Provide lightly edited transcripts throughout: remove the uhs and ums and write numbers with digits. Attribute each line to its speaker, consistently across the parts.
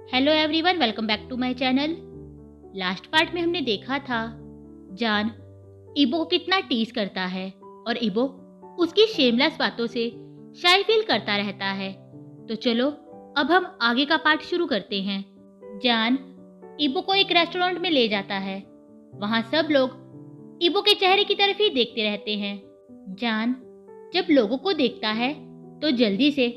Speaker 1: Hello everyone, welcome back to my channel. Last part में हमने देखा था जान इबो को कितना टीज करता है और इबो उसकी शेमलेस बातों से शाय फील करता रहता है। तो चलो अब हम आगे का पार्ट शुरू करते हैं। जान इबो को एक रेस्टोरेंट में ले जाता है। वहाँ सब लोग इबो के चेहरे की तरफ ही देखते रहते हैं। जान जब लोगों को देखता है तो जल्दी से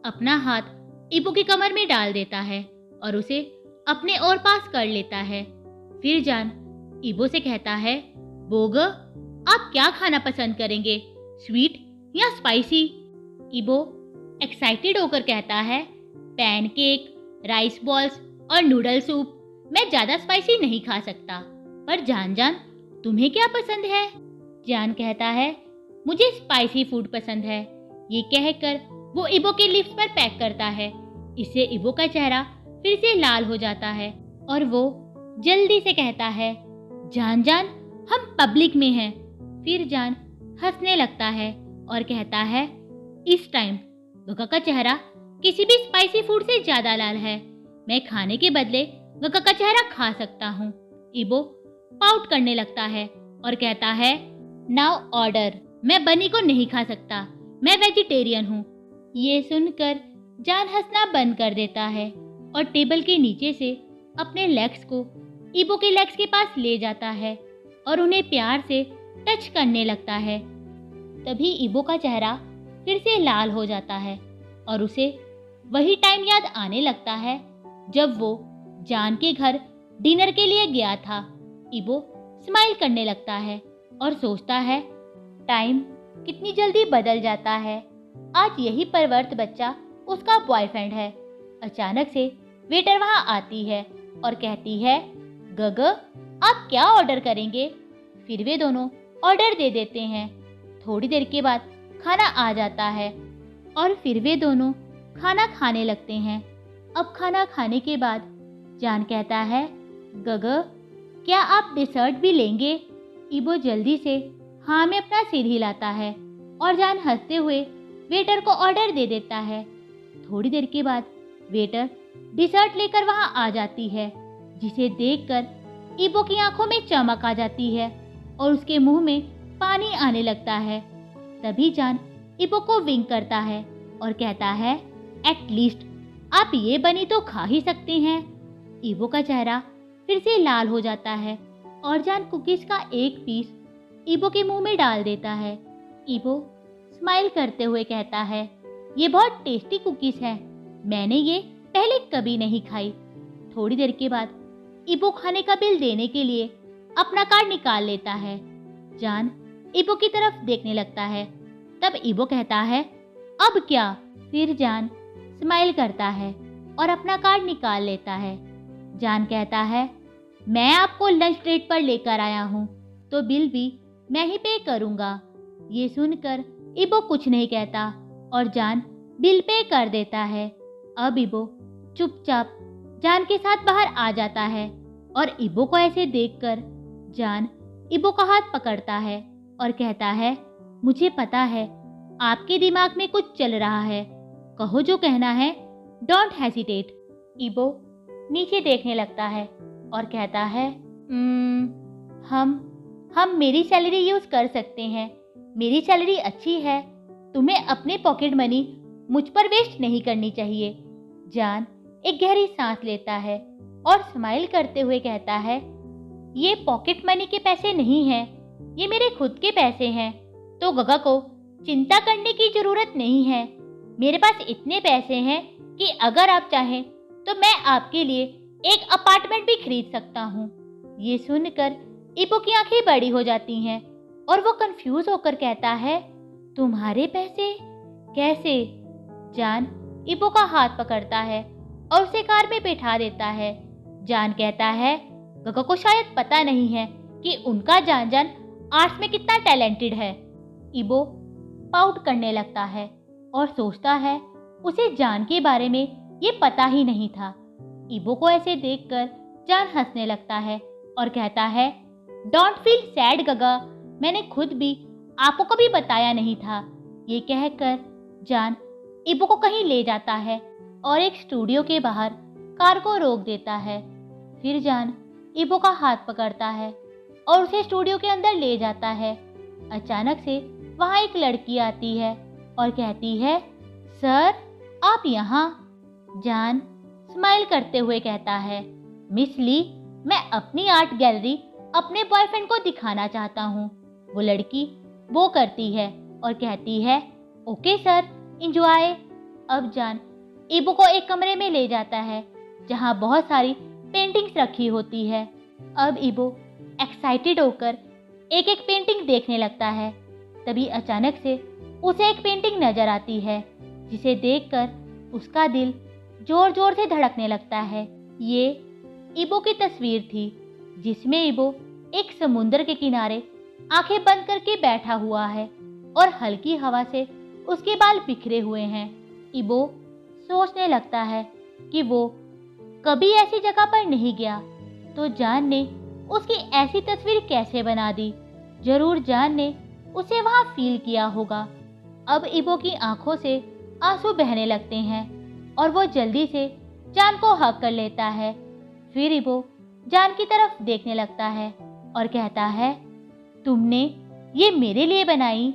Speaker 1: अपना हाथ इबो की कमर में डाल देता है और उसे अपने और पास कर लेता है। फिर जान इबो से कहता है, बोग आप क्या खाना पसंद करेंगे, स्वीट या स्पाइसी? इबो एक्साइटेड होकर कहता है, पैनकेक, राइस बॉल्स और नूडल सूप। मैं ज़्यादा स्पाइसी नहीं खा सकता, पर जान तुम्हें क्या पसंद है? जान कहता है, मुझे स्पाइसी फूड पसंद है। ये कहकर वो इबो के लिप्स पर पैक करता है। इससे इबो का चेहरा फिर से लाल हो जाता है और वो जल्दी से कहता है, जान हम पब्लिक में हैं। फिर जान हंसने लगता है और कहता है, इस टाइम गगा का चेहरा किसी भी स्पाइसी फूड से ज्यादा लाल है। मैं खाने के बदले गगा का चेहरा खा सकता हूँ। इबो पाउट करने लगता है और कहता है, नाउ ऑर्डर। मैं बनी को नहीं खा सकता, मैं वेजिटेरियन हूँ। ये सुनकर जान हंसना बंद कर देता है और टेबल के नीचे से अपने लेग्स को इबो के लेग्स के पास ले जाता है और उन्हें प्यार से टच करने लगता है। तभी इबो का चेहरा फिर से लाल हो जाता है और उसे वही टाइम याद आने लगता है जब वो जान के घर डिनर के लिए गया था। इबो स्माइल करने लगता है और सोचता है, टाइम कितनी जल्दी बदल जाता है। आज यही परवर्त बच्चा उसका बॉयफ्रेंड है। अचानक से वेटर वहां आती है और कहती है, गग आप क्या ऑर्डर करेंगे? फिर वे दोनों ऑर्डर दे देते हैं। थोड़ी देर के बाद खाना आ जाता है और फिर वे दोनों खाना खाने लगते हैं। अब खाना खाने के बाद जान कहता है, गग क्या आप डिसर्ट भी लेंगे? इबो जल्दी से हाँ में अपना सिर हिलाता है और जान हंसते हुए वेटर को ऑर्डर दे देता है। थोड़ी देर के बाद वेटर डिसर्ट लेकर वहां आ जाती है, जिसे देखकर इबो की आंखों में चमक आ जाती है और उसके मुंह में पानी आने लगता है। तभी जान इबो को विंक करता है और कहता है, एटलीस्ट आप ये बनी तो खा ही सकते हैं। इबो का चेहरा फिर से लाल हो जाता है और जान कुकीज का एक पीस इबो के मुंह में डाल देता है। इबो स्माइल करते हुए कहता है, ये बहुत टेस्टी कुकीज है, मैंने ये पहले कभी नहीं खाई। थोड़ी देर के बाद इबो खाने का बिल देने के लिए अपना कार्ड निकाल लेता है। जान इबो की तरफ देखने लगता है। तब इबो कहता है, अब क्या? फिर जान स्माइल करता है और अपना कार्ड निकाल लेता है। जान कहता है, मैं आपको लंच डेट पर लेकर आया हूँ, तो बिल भी मैं ही पे करूँगा। ये सुनकर इबो कुछ नहीं कहता और जान बिल पे कर देता है। अब इबो चुपचाप जान के साथ बाहर आ जाता है और इबो को ऐसे देखकर जान इबो का हाथ पकड़ता है और कहता है, मुझे पता है आपके दिमाग में कुछ चल रहा है, कहो जो कहना है, डोंट हेसिटेट। इबो नीचे देखने लगता है और कहता है, हम मेरी सैलरी यूज कर सकते हैं, मेरी सैलरी अच्छी है, तुम्हें अपने पॉकेट मनी मुझ पर वेस्ट नहीं करनी चाहिए। जान एक गहरी सांस लेता है और स्माइल करते हुए कहता है, ये पॉकेट मनी के पैसे नहीं हैं, ये मेरे खुद के पैसे हैं, तो गगा को चिंता करने की जरूरत नहीं है। मेरे पास इतने पैसे हैं कि अगर आप चाहें तो मैं आपके लिए एक अपार्टमेंट भी खरीद सकता हूँ। ये सुनकर इबो की आंखें बड़ी हो जाती हैं और वो कंफ्यूज होकर कहता है, तुम्हारे पैसे कैसे? जान इबो का हाथ पकड़ता है और उसे कार में बैठा देता है। जान कहता है, गगा को शायद पता नहीं है कि उनका जान आर्ट्स में कितना टैलेंटेड है। इबो पाउट करने लगता है और सोचता है उसे जान के बारे में ये पता ही नहीं था। इबो को ऐसे देखकर जान हंसने लगता है और कहता है, डोंट फील सैड गगा, मैंने खुद भी आपको कभी बताया नहीं था। ये कहकर जान इबो को कहीं ले जाता है और एक स्टूडियो के बाहर कार को रोक देता है। फिर जान इबो का हाथ पकड़ता है और उसे स्टूडियो के अंदर ले जाता है। अचानक से वहाँ एक लड़की आती है और कहती है, सर आप यहाँ? जान स्माइल करते हुए कहता है, मिस ली, मैं अपनी आर्ट गैलरी अपने बॉयफ्रेंड को दिखाना चाहता हूँ। वो लड़की वो करती है और कहती है, ओके सर, एंजॉय। अब जान इबो को एक कमरे में ले जाता है जहाँ बहुत सारी पेंटिंग्स रखी होती है। अब इबो एक्साइटेड होकर एक एक पेंटिंग देखने लगता है। तभी अचानक से उसे एक पेंटिंग नजर आती है जिसे देखकर उसका दिल जोर जोर से धड़कने लगता है। ये इबो की तस्वीर थी जिसमें इबो एक समुद्र के किनारे आंखें बंद करके बैठा हुआ है और हल्की हवा से उसके बाल बिखरे हुए हैं। इबो सोचने लगता है कि वो कभी ऐसी जगह पर नहीं गया, तो जान ने उसकी ऐसी तस्वीर कैसे बना दी। जरूर जान ने उसे वहां फील किया होगा। अब इबो की आंखों से आंसू बहने लगते हैं और वो जल्दी से जान को हग कर लेता है। फिर इबो जान की तरफ देखने लगता है और कहता है, तुमने ये मेरे लिए बनाई?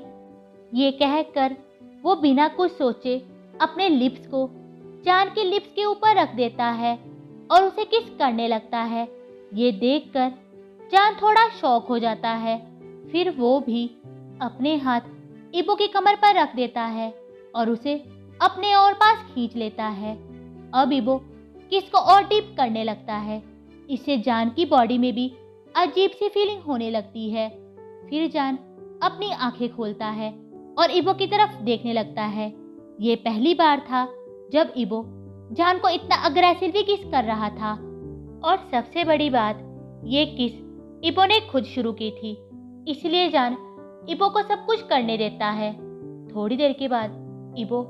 Speaker 1: ये कहकर वो बिना कुछ सोचे अपने लिप्स को जान के लिप्स के ऊपर रख देता है और उसे किस करने लगता है। ये देखकर जान थोड़ा शॉक हो जाता है। फिर वो भी अपने हाथ इबो की कमर पर रख देता है और उसे अपने और पास खींच लेता है। अब इबो किस को और डीप करने लगता है। इससे जान की बॉडी में भी अजीब सी फीलिंग होने लगती है। फिर जान अपनी आंखें खोलता है और इबो की तरफ देखने लगता है। ये पहली बार था जब इबो जान को इतना अग्रेसिवली किस कर रहा था। और सबसे बड़ी बात, ये किस इबो ने खुद शुरू की थी, इसलिए जान इबो को सब कुछ करने देता है। थोड़ी देर के बाद इबो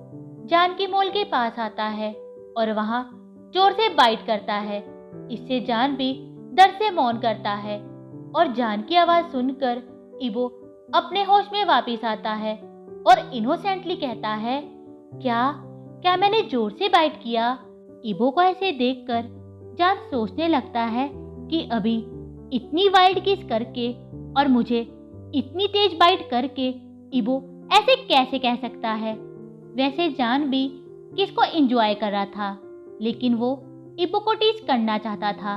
Speaker 1: जान की मोल के पास आता है और वहां जोर से बाइट करता है। इससे जान भी डर से मौन करता है और जान की आवाज सुनकर इबो अपने होश में वापस आता है और इनोसेंटली कहता है, क्या मैंने जोर से बाइट किया? इबो को ऐसे देखकर जान सोचने लगता है कि अभी इतनी वाइल्ड किस करके और मुझे इतनी तेज बाइट करके इबो ऐसे कैसे कह सकता है। वैसे जान भी किसको एंजॉय कर रहा था, लेकिन वो इबो को टीज करना चाहता था।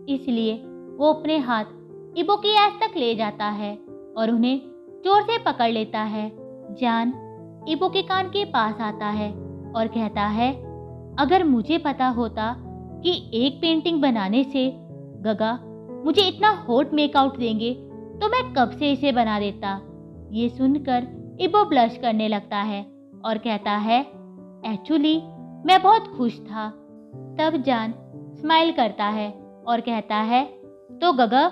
Speaker 1: इसलिए वो अपने हाथ इबो की ऐस तक ले जाता है और उन्हें जोर से पकड़ लेता है। जान इबो के कान के पास आता है और कहता है, अगर मुझे पता होता कि एक पेंटिंग बनाने से गगा मुझे इतना हॉट मेकआउट देंगे तो मैं कब से इसे बना देता। ये सुनकर इबो ब्लश करने लगता है और कहता है, एक्चुअली मैं बहुत खुश था। तब जान स्माइल करता है और कहता है, तो गगा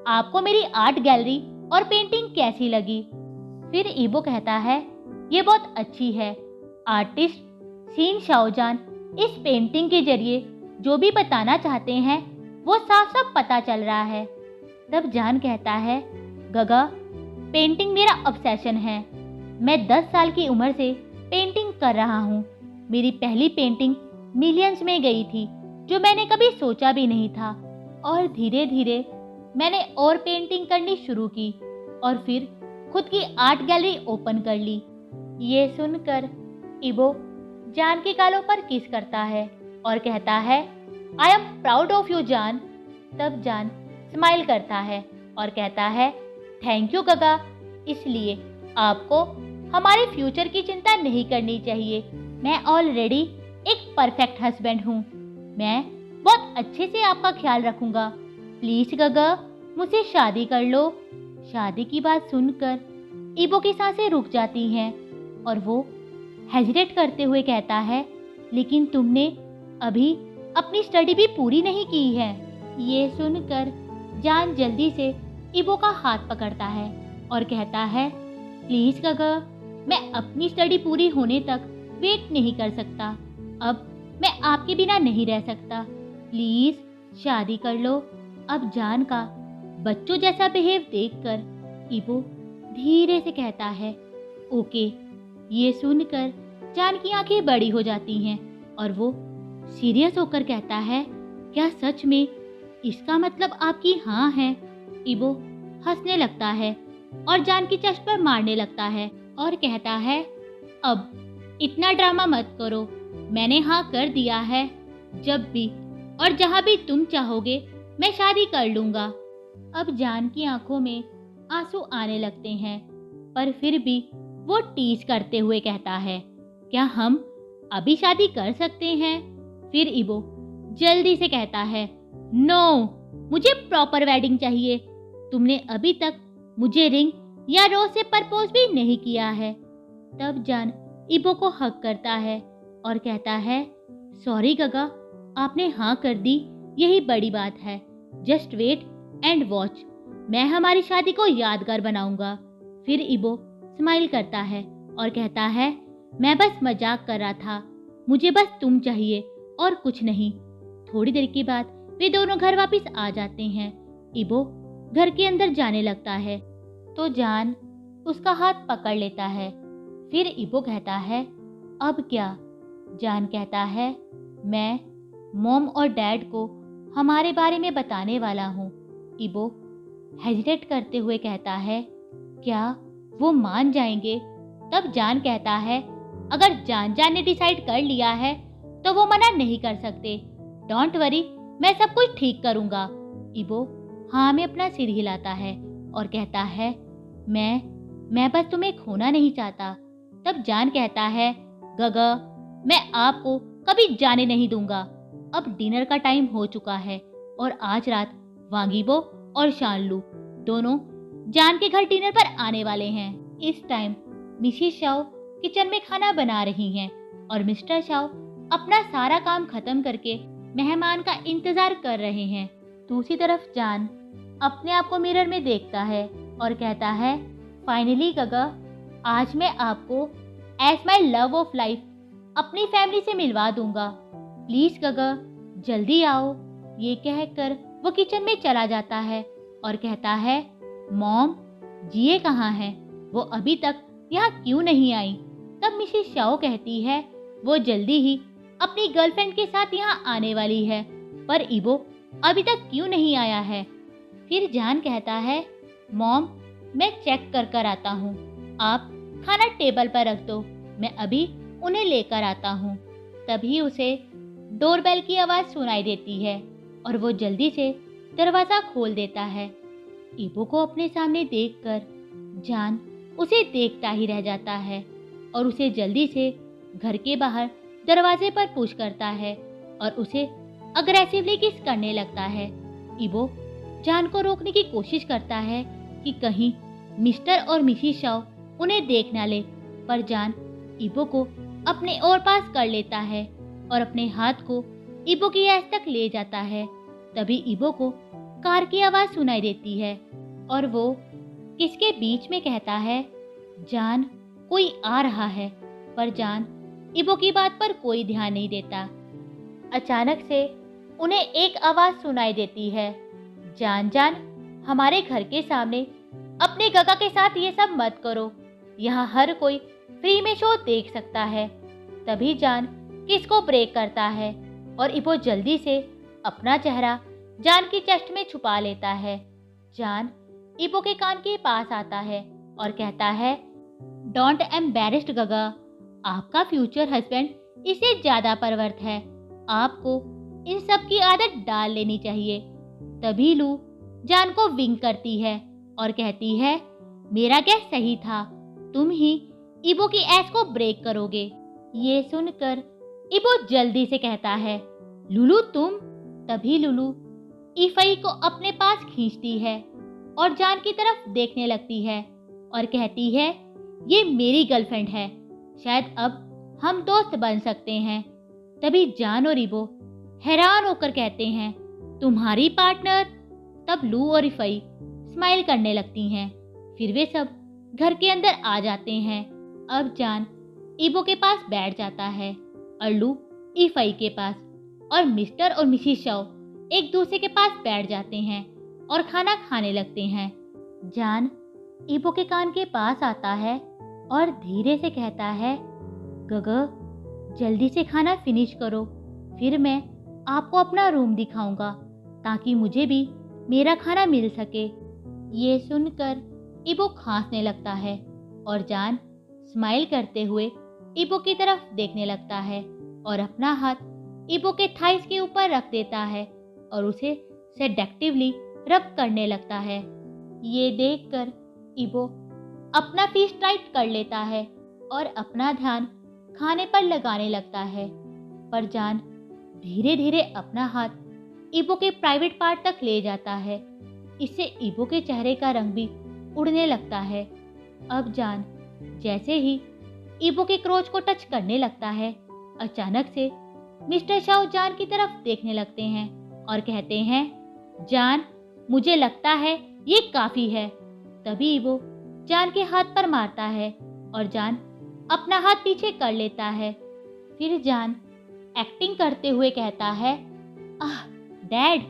Speaker 1: आपको मेरी आर्ट गैलरी और पेंटिंग कैसी लगी? फिर इबो कहता है, ये बहुत अच्छी है। आर्टिस्ट सीन शाओजान इस पेंटिंग के जरिए जो भी बताना चाहते हैं वो साफ साफ पता चल रहा है। तब जान कहता है, गगा पेंटिंग मेरा ऑब्सेशन है। मैं 10 साल की उम्र से पेंटिंग कर रहा हूँ। मेरी पहली पेंटिंग मिलियंस में गई थी, जो मैंने कभी सोचा भी नहीं था। और धीरे धीरे मैंने और पेंटिंग करनी शुरू की और फिर खुद की आर्ट गैलरी ओपन कर ली। ये सुनकर इबो जान के गालों पर किस करता है और कहता है, I am proud of you जान। तब जान स्माइल करता है और कहता है, थैंक यू गगा। इसलिए आपको हमारे फ्यूचर की चिंता नहीं करनी चाहिए। मैं ऑलरेडी एक परफेक्ट हस्बैंड हूँ। मैं बहुत अच्छे से आपका ख्याल रखूंगा। प्लीज गगा मुझसे शादी कर लो। शादी की बात सुनकर इबो की सांसें रुक जाती हैं और वो हेजिटेट करते हुए कहता है, लेकिन तुमने अभी अपनी स्टडी भी पूरी नहीं की है। ये सुनकर जान जल्दी से इबो का हाथ पकड़ता है और कहता है, प्लीज गगा मैं अपनी स्टडी पूरी होने तक वेट नहीं कर सकता। अब मैं आपके बिना नहीं रह सकता। प्लीज शादी कर लो। अब जान का बच्चों जैसा बिहेव देखकर इबो धीरे से कहता है, ओके। ये सुनकर जान की आंखें बड़ी हो जाती हैं और वो सीरियस होकर कहता है, क्या सच में इसका मतलब आपकी हाँ है? इबो हंसने लगता है और जान की चेस्ट पर मारने लगता है और कहता है, अब इतना ड्रामा मत करो, मैंने हाँ कर दिया है। जब भी और जहाँ भी तुम चाहोगे मैं शादी कर लूँगा। अब जान की आंखों में आंसू आने लगते हैं, पर फिर भी वो टीज करते हुए कहता है, क्या हम अभी शादी कर सकते हैं? फिर इबो जल्दी से कहता है, नो, मुझे प्रॉपर वेडिंग चाहिए। तुमने अभी तक मुझे रिंग या रोज से प्रपोज भी नहीं किया है। तब जान इबो को हक करता है और कहता है, सॉरी गगा, आपने हाँ कर दी, यही बड़ी बात है। जस्ट वेट एंड वॉच, मैं हमारी शादी को यादगार बनाऊंगा। फिर इबो स्माइल करता है और कहता है, मैं बस मजाक कर रहा था, मुझे बस तुम चाहिए और कुछ नहीं। थोड़ी देर के बाद वे दोनों घर वापस आ जाते हैं। इबो घर के अंदर जाने लगता है तो जान उसका हाथ पकड़ लेता है। फिर इबो कहता है, अब क्या? जान कहता है, मैं मॉम और डैड को हमारे बारे में बताने वाला हूँ। इबो हेजिटेट करते हुए कहता है, क्या वो मान जाएंगे? तब जान कहता है, अगर जान ने डिसाइड कर लिया है तो वो मना नहीं कर सकते। डोंट वरी, मैं सब कुछ ठीक करूँगा। इबो हाँ में अपना सिर हिलाता है और कहता है, मैं बस तुम्हें खोना नहीं चाहता। तब जान कहता है, गगा, मैं आपको कभी जाने नहीं दूंगा। अब डिनर का टाइम हो चुका है और आज रात वांगीबो और शानलू दोनों जान के घर डिनर पर आने वाले हैं। इस टाइम मिसेस शाओ किचन में खाना बना रही हैं और मिस्टर शाओ अपना सारा काम खत्म करके मेहमान का इंतजार कर रहे हैं। दूसरी तरफ जान अपने आप को मिरर में देखता है और कहता है, फाइनली गगा, आज मैं आपको as my love of life अपनी फैमिली से मिलवा दूंगा। प्लीज गगा, जल्दी आओ। ये कहकर वो किचन में चला जाता है और कहता है, मॉम, जिए कहाँ हैं? वो अभी तक यहाँ क्यों नहीं आई? तब मिसेस शाओ कहती है, वो जल्दी ही अपनी गर्लफ्रेंड के साथ यहाँ आने वाली है, पर इबो अभी तक क्यों नहीं आया है? फिर जान कहता है, मॉम, मैं चेक कर कर आता हूँ, आप खाना टेबल पर रख दो, मैं अभी उन्हें लेकर आता हूँ। तभी उसे डोरबेल की आवाज़ सुनाई देती है और वो जल्दी से दरवाज़ा खोल देता है। इबो को अपने सामने देखकर जान उसे देखता ही रह जाता है और उसे जल्दी से घर के बाहर दरवाजे पर पुश करता है और उसे अग्रेसिवली किस करने लगता है। इबो जान को रोकने की कोशिश करता है कि कहीं मिस्टर और मिसेस शाओ उन्हें देख ना ले, पर जान इबो को अपने और पास कर लेता है और अपने हाथ को इबो की ऐस तक ले जाता है। तभी इबो को कार की आवाज़ सुनाई देती है और वो किसके बीच में कहता है, जान, कोई आ रहा है। पर जान इबो की बात पर कोई ध्यान नहीं देता। अचानक से उन्हें एक आवाज़ सुनाई देती है, जान, हमारे घर के सामने अपने गगा के साथ ये सब मत करो, यहाँ हर कोई फ्री में शो देख सकता है। तभी जान किसको ब्रेक करता है और इबो जल्दी से अपना चेहरा जान की चेस्ट में छुपा लेता है। जान इबो के कान के पास आता है और कहता है, डोंट एम्बैरेस्ड गगा, आपका फ्यूचर हस्बैंड इससे ज़्यादा परवर्त है, आपको इन सब की आदत डाल लेनी चाहिए। तभी लू जान को विंक करती है और कहती है, मेरा गैस सही था, तुम ही इबो की ऐस को ब्रेक करोगे। ये सुनकर इबो जल्दी से कहता है, लुलू तुम। तभी लुलू इफई को अपने पास खींचती है और जान की तरफ देखने लगती है और कहती है, ये मेरी गर्लफ्रेंड है, शायद अब हम दोस्त बन सकते हैं। तभी जान और इबो हैरान होकर कहते हैं, तुम्हारी पार्टनर? तब लू और इफई स्माइल करने लगती हैं। फिर वे सब घर के अंदर आ जाते हैं। अब जान इबो के पास बैठ जाता है और लू इफई के पास, और मिस्टर और मिसेस शाओ एक दूसरे के पास बैठ जाते हैं और खाना खाने लगते हैं। जान इबो के कान के पास आता है और धीरे से कहता है, गगा, जल्दी से खाना फिनिश करो, फिर मैं आपको अपना रूम दिखाऊंगा ताकि मुझे भी मेरा खाना मिल सके। ये सुनकर इबो खांसने लगता है और जान स्माइल करते हुए इबो की तरफ देखने लगता है और अपना हाथ इबो के थाइस के ऊपर रख देता है और उसे सेडेक्टिवली रब करने लगता है। ये देखकर इबो अपना फेस टाइट कर लेता है और अपना ध्यान खाने पर लगाने लगता है, पर जान धीरे धीरे अपना हाथ इबो के प्राइवेट पार्ट तक ले जाता है। इससे इबो के चेहरे का रंग भी उड़ने लगता है। अब जान जैसे ही इबो के क्रोच को टच करने लगता है, अचानक से मिस्टर शाओ जान की तरफ देखने लगते हैं और कहते हैं, जान मुझे लगता है ये काफी है। तभी इबो जान के हाथ पर मारता है और जान अपना हाथ पीछे कर लेता है। फिर जान एक्टिंग करते हुए कहता है, आह डैड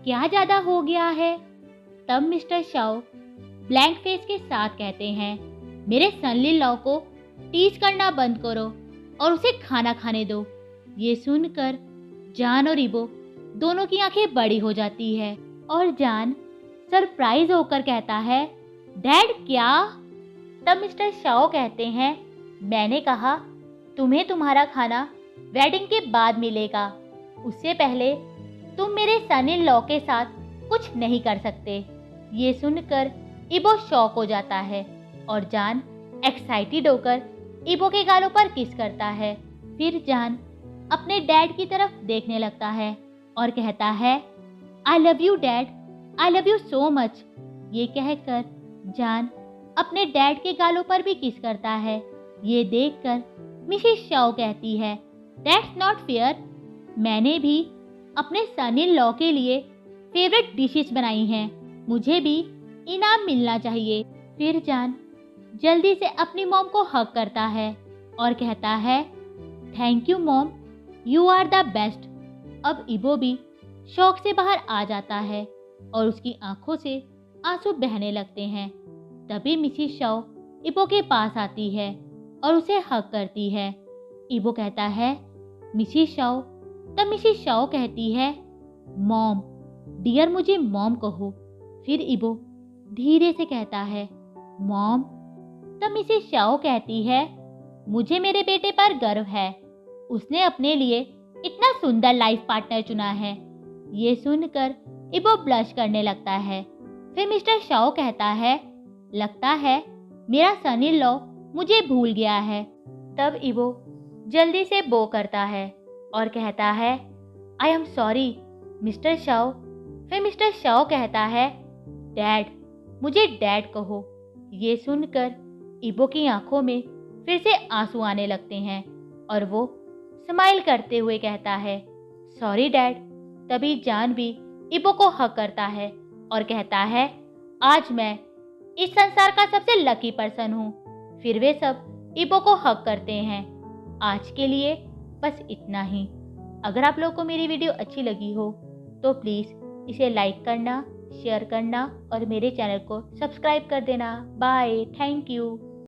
Speaker 1: क्या ज्यादा हो गया है। तब मिस्टर शाओ ब्लैंक फेस के साथ कहते हैं, मेरे सनली लॉ को टीज करना बंद करो और उसे खाना खाने दो। ये सुनकर जान और इबो दोनों की आंखें बड़ी हो जाती है और जान सरप्राइज होकर कहता है, डैड क्या। तब मिस्टर शाओ कहते हैं, मैंने कहा तुम्हें तुम्हारा खाना वेडिंग के बाद मिलेगा, उससे पहले तुम मेरे सन इन लॉ के साथ कुछ नहीं कर सकते। ये सुनकर इबो शॉक हो जाता है और जान एक्साइटेड होकर इबो के गालों पर किस करता है। फिर जान अपने डैड की तरफ देखने लगता है और कहता है, I love you dad, I love you so much. ये कहकर जान अपने डैड के गालों पर भी किस करता है। ये देखकर मिसेस शाओ कहती है, दैट्स नॉट फेयर, मैंने भी अपने सन इन लॉ के लिए फेवरेट डिशेस बनाई हैं, मुझे भी इनाम मिलना चाहिए। फिर जान जल्दी से अपनी मॉम को हग करता है और कहता है, thank you mom, you are the best. अब इबो भी शौक से बाहर आ जाता है और उसकी आंखों से आंसू बहने लगते हैं। तभी मिसेस शाओ इबो के पास आती है और उसे हग करती है। इबो कहता है, मिसेस शाओ। तब मिसेस शाओ कहती है, मॉम डियर मुझे मॉम कहो। फिर इबो धीरे से कहता है, मॉम। तब मिसेस शाओ कहती है, मुझे मेरे बेटे पर गर्व है, उसने अपने लिए इतना सुंदर लाइफ पार्टनर चुना है। ये सुनकर इबो ब्लश करने लगता है। फिर मिस्टर शाओ कहता है, लगता है मेरा सन इन लॉ मुझे भूल गया है। तब इबो जल्दी से बो करता है और कहता है, I am sorry mister Shao. फिर मिस्टर शाओ कहता है, डैड मुझे डैड कहो। ये सुनकर इबो की आंखों में फिर से आंसू आने लगते हैं और वो स्माइल करते हुए कहता है, सॉरी डैड। तभी जान भी इबो को हक करता है और कहता है, आज मैं इस संसार का सबसे लकी पर्सन हूँ। फिर वे सब इबो को हक करते हैं। आज के लिए बस इतना ही। अगर आप लोगों को मेरी वीडियो अच्छी लगी हो तो प्लीज़ इसे लाइक करना, शेयर करना और मेरे चैनल को सब्सक्राइब कर देना। Bye, thank you.